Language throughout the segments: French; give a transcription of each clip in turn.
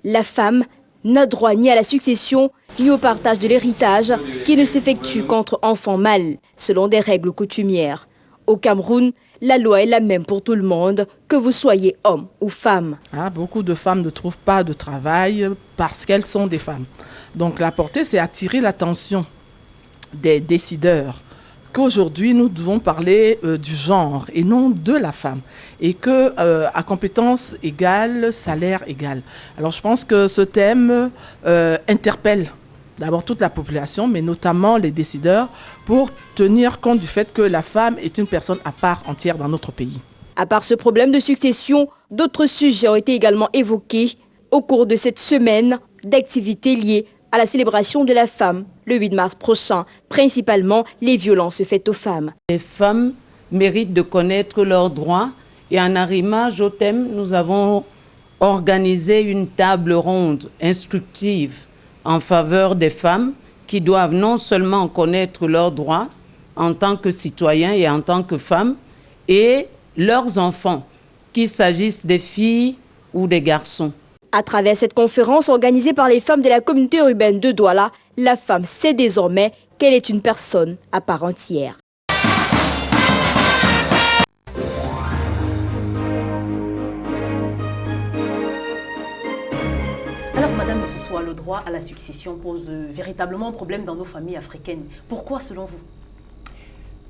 La femme n'a droit ni à la succession, ni au partage de l'héritage qui ne s'effectue qu'entre enfants mâles, selon des règles coutumières. Au Cameroun, la loi est la même pour tout le monde, que vous soyez homme ou femme. Beaucoup de femmes ne trouvent pas de travail parce qu'elles sont des femmes. Donc la portée, c'est attirer l'attention des décideurs qu'aujourd'hui nous devons parler du genre et non de la femme. Et que à compétences égales, salaire égal. Alors je pense que ce thème interpelle d'abord toute la population, mais notamment les décideurs, pour tenir compte du fait que la femme est une personne à part entière dans notre pays. À part ce problème de succession, d'autres sujets ont été également évoqués au cours de cette semaine d'activités liées à la célébration de la femme le 8 mars prochain, principalement les violences faites aux femmes. Les femmes méritent de connaître leurs droits et en arrimage au thème, nous avons organisé une table ronde instructive en faveur des femmes qui doivent non seulement connaître leurs droits en tant que citoyens et en tant que femmes, et leurs enfants, qu'il s'agisse des filles ou des garçons. À travers cette conférence organisée par les femmes de la communauté urbaine de Douala, la femme sait désormais qu'elle est une personne à part entière. Alors, madame, ce soit le droit à la succession pose véritablement un problème dans nos familles africaines. Pourquoi, selon vous?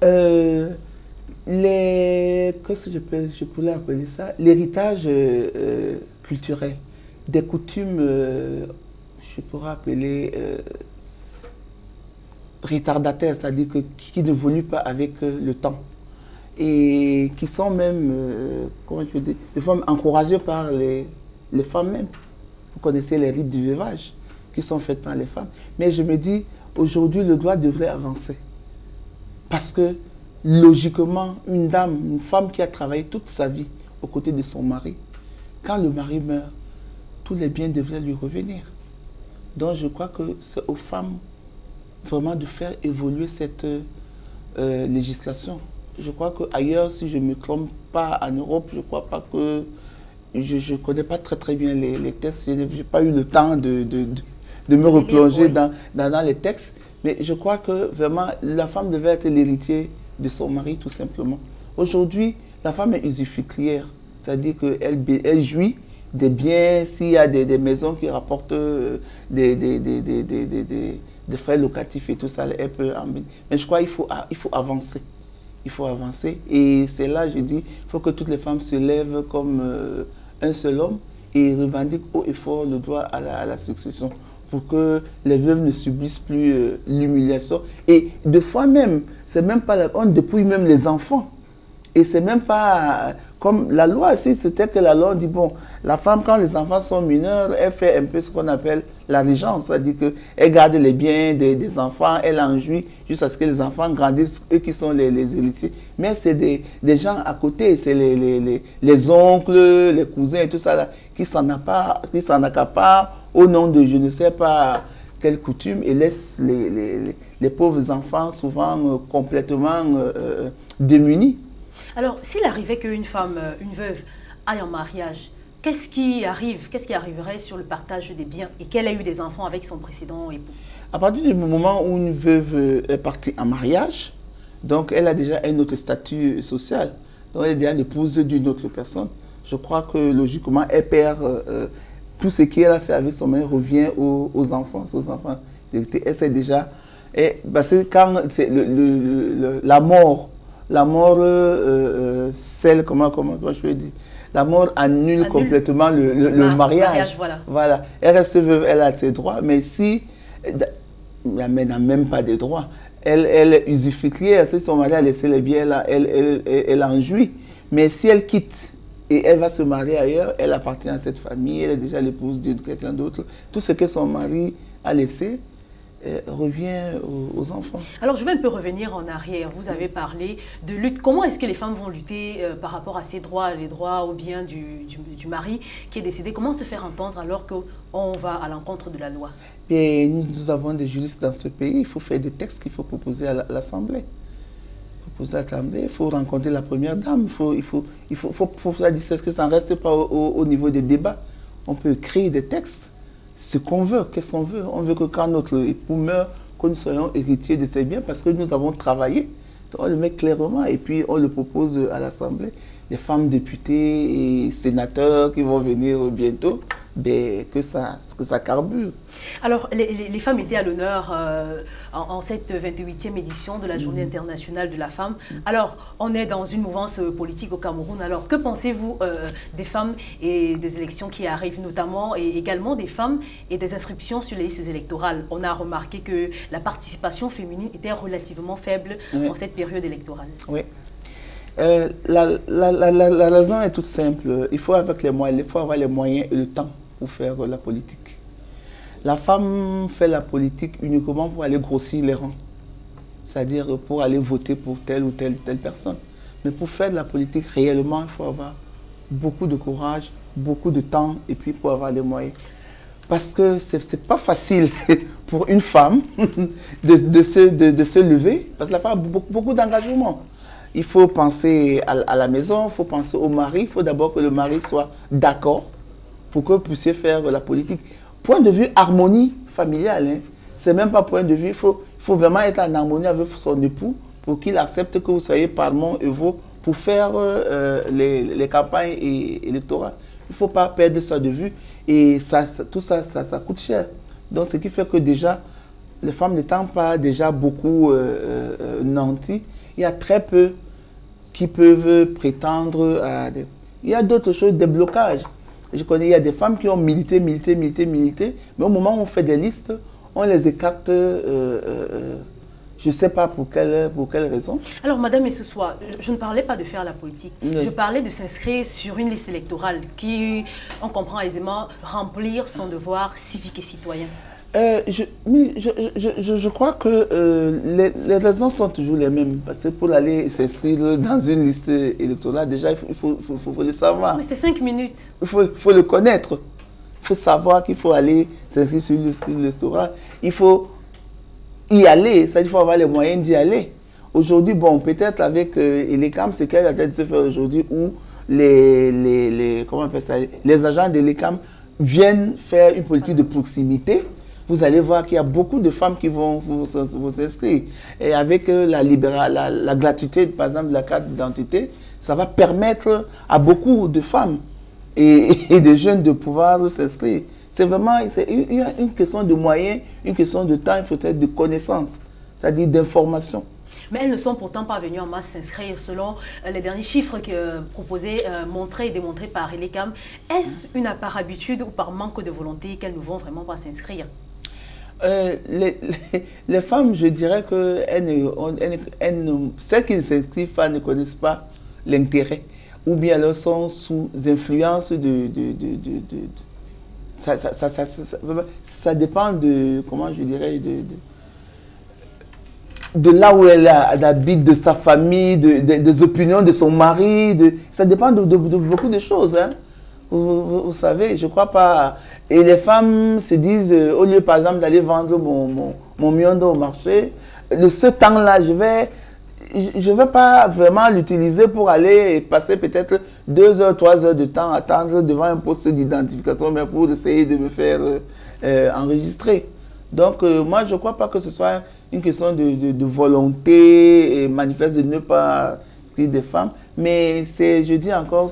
Qu'est-ce que je pourrais appeler ça? L'héritage culturel, des coutumes, je pourrais appeler retardataires, c'est-à-dire qui n'évoluent pas avec le temps et qui sont même, comment je dis, des fois encouragées par les femmes même. Vous connaissez les rites du veuvage qui sont faits par les femmes. Mais je me dis, aujourd'hui, le droit devrait avancer. Parce que, logiquement, une dame, une femme qui a travaillé toute sa vie aux côtés de son mari, quand le mari meurt, tous les biens devraient lui revenir. Donc, je crois que c'est aux femmes vraiment de faire évoluer cette législation. Je crois qu'ailleurs, si je ne me trompe pas, en Europe, je ne crois pas que... Je ne connais pas très bien les textes, je n'ai pas eu le temps de me replonger dans les textes, mais je crois que vraiment la femme devait être l'héritier de son mari tout simplement. Aujourd'hui, la femme est usufruitière, c'est-à-dire qu'elle jouit des biens, s'il y a des maisons qui rapportent des frais locatifs et tout ça, elle peut en bénéficier. Mais je crois qu'il faut avancer. Il faut avancer et c'est là, je dis, il faut que toutes les femmes se lèvent comme un seul homme et revendiquent haut et fort le droit à la succession pour que les veuves ne subissent plus l'humiliation. Et de fois même, c'est même pas on dépouille même les enfants. Et c'est même pas comme la loi ici, c'était que la loi dit, bon, la femme, quand les enfants sont mineurs, elle fait un peu ce qu'on appelle la régence, c'est-à-dire qu'elle garde les biens des enfants, elle en jouit jusqu'à ce que les enfants grandissent, eux qui sont les héritiers. Mais c'est des gens à côté, c'est les oncles, les cousins et tout ça, là, qui s'en accaparent au nom de je ne sais pas quelle coutume et laissent les pauvres enfants souvent complètement démunis. Alors, s'il arrivait qu'une femme, une veuve, aille en mariage, qu'est-ce qui arriverait sur le partage des biens et qu'elle ait eu des enfants avec son précédent époux? À partir du moment où une veuve est partie en mariage, donc elle a déjà un autre statut social, donc elle est déjà l'épouse d'une autre personne. Je crois que logiquement, elle perd tout ce qu'elle a fait avec son mari revient aux enfants. Elle sait déjà, parce que quand c'est la mort, celle, comment je veux dire, la mort annule complètement le mariage. Voilà. Elle reste veuve, elle a ses droits, mais si elle n'a même pas de droits, elle est usufruitière, si son mari a laissé les biens là, elle en jouit. Mais si elle quitte et elle va se marier ailleurs, elle appartient à cette famille, elle est déjà l'épouse de quelqu'un d'autre. Tout ce que son mari a laissé revient aux enfants. Alors, je vais un peu revenir en arrière. Vous avez parlé de lutte. Comment est-ce que les femmes vont lutter par rapport à ces droits, les droits au bien du mari qui est décédé? Comment se faire entendre alors qu'on va à l'encontre de la loi? Et nous avons des juristes dans ce pays. Il faut faire des textes qu'il faut proposer à l'Assemblée. Il faut rencontrer la première dame. Il faut faire dire ce que ça ne reste pas au niveau des débats. on peut écrire des textes, ce qu'on veut, qu'est-ce qu'on veut. On veut que quand notre époux meurt, que nous soyons héritiers de ses biens parce que nous avons travaillé. Donc on le met clairement et puis on le propose à l'Assemblée. Les femmes députées et sénateurs qui vont venir bientôt, ben, que ça carbure. Alors, les femmes étaient à l'honneur en cette 28e édition de la Journée internationale de la femme. Alors, on est dans une mouvance politique au Cameroun. Alors, que pensez-vous des femmes et des élections qui arrivent, notamment, et également des femmes et des inscriptions sur les listes électorales? On a remarqué que la participation féminine était relativement faible en cette période électorale. Oui. La raison est toute simple. Il faut avoir les moyens et le temps pour faire la politique. La femme fait la politique uniquement pour aller grossir les rangs, c'est-à-dire pour aller voter pour telle ou telle personne. Mais pour faire de la politique réellement, il faut avoir beaucoup de courage, beaucoup de temps et puis pour avoir les moyens. Parce que c'est pas facile pour une femme de se lever, parce que la femme a beaucoup d'engagement. Il faut penser à la maison, il faut penser au mari, il faut d'abord que le mari soit d'accord pour que vous puissiez faire la politique. Point de vue harmonie familiale, hein, c'est même pas point de vue, il faut vraiment être en harmonie avec son époux pour qu'il accepte que vous soyez parlement et vous pour faire les campagnes électorales. Il ne faut pas perdre ça de vue et tout ça coûte cher. Donc ce qui fait que déjà, les femmes n'étant pas déjà beaucoup nanties, il y a très peu qui peuvent prétendre à des... Il y a d'autres choses, des blocages. Je connais, il y a des femmes qui ont milité, mais au moment où on fait des listes, on les écarte, je ne sais pas pour quelle raison. Alors, madame, et ce soir, je ne parlais pas de faire la politique, je parlais de s'inscrire sur une liste électorale qui, on comprend aisément, remplir son devoir civique et citoyen. Je crois que les raisons sont toujours les mêmes. Parce que pour aller s'inscrire dans une liste électorale, déjà, il faut le savoir. Mais c'est 5 minutes. Il faut le connaître. Il faut savoir qu'il faut aller s'inscrire sur une liste électorale. Il faut y aller, c'est-à-dire qu'il faut avoir les moyens d'y aller. Aujourd'hui, bon, peut-être avec l'ECAM, c'est qu'elle a de se faire aujourd'hui où comment on appelle ça, les agents de l'ECAM viennent faire une politique de proximité. Vous allez voir qu'il y a beaucoup de femmes qui vont vous inscrire. Et avec la gratuité, par exemple, de la carte d'identité, ça va permettre à beaucoup de femmes et de jeunes de pouvoir s'inscrire. C'est vraiment une question de moyens, une question de temps, il faut être de connaissances, c'est-à-dire d'information. Mais elles ne sont pourtant pas venues en masse s'inscrire selon les derniers chiffres proposés, montrés et démontrés par l'ECAM. Est-ce par habitude ou par manque de volonté qu'elles ne vont vraiment pas s'inscrire? Les femmes, je dirais que celles qui ne s'inscrivent pas ne connaissent pas l'intérêt. Ou bien elles sont sous influence ça dépend de, comment je dirais, de là où elle habite, de sa famille, des opinions de son mari. Ça dépend de beaucoup de choses. Hein. Vous savez, je crois pas. Et les femmes se disent, au lieu par exemple d'aller vendre mon miondo au marché, ce temps-là, je vais pas vraiment l'utiliser pour aller passer peut-être 2 heures, 3 heures de temps à attendre devant un poste d'identification, mais pour essayer de me faire enregistrer. Donc, moi, je ne crois pas que ce soit une question de volonté manifeste de ne pas inscrire des femmes, mais je dis encore,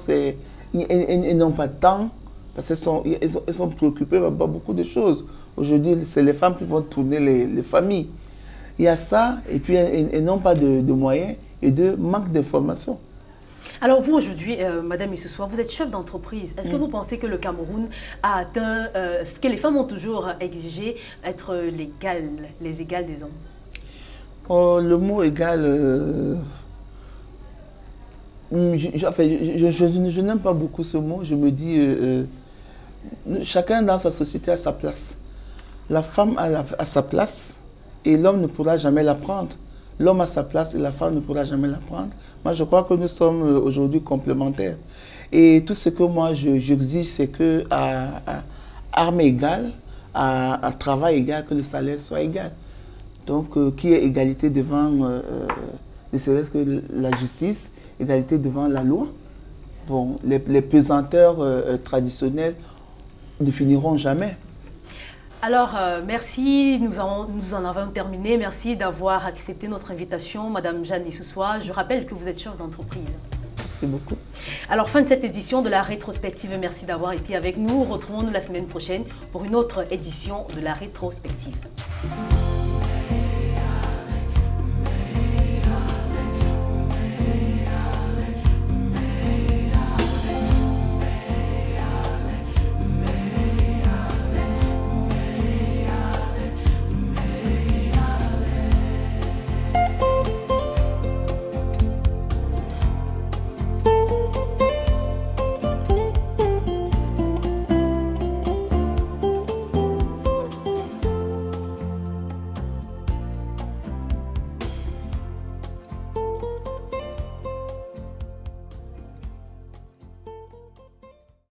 ils n'ont pas de temps, parce qu'elles sont préoccupées par beaucoup de choses. Aujourd'hui, c'est les femmes qui vont tourner les familles. Il y a ça, et puis elles n'ont pas de moyens et de manque d'informations. Alors vous, aujourd'hui, madame, et ce soir, vous êtes chef d'entreprise. Est-ce que vous pensez que le Cameroun a atteint ce que les femmes ont toujours exigé, être les égales des hommes? Oh, le mot égal, je n'aime pas beaucoup ce mot. Je me dis, chacun dans sa société a sa place. La femme a sa place et l'homme ne pourra jamais la prendre. L'homme a sa place et la femme ne pourra jamais la prendre. Moi, je crois que nous sommes aujourd'hui complémentaires. Et tout ce que moi, j'exige, c'est qu'à armes égales, à travail égal, que le salaire soit égal. Donc, qu'il y ait égalité devant, ne serait-ce que la justice, égalité devant la loi. Bon, les pesanteurs traditionnels ne finiront jamais. Alors, merci, nous en avons terminé. Merci d'avoir accepté notre invitation, Madame Jeanne Issoussoua. Je rappelle que vous êtes chef d'entreprise. Merci beaucoup. Alors, fin de cette édition de la rétrospective. Merci d'avoir été avec nous. Retrouvons-nous la semaine prochaine pour une autre édition de la rétrospective.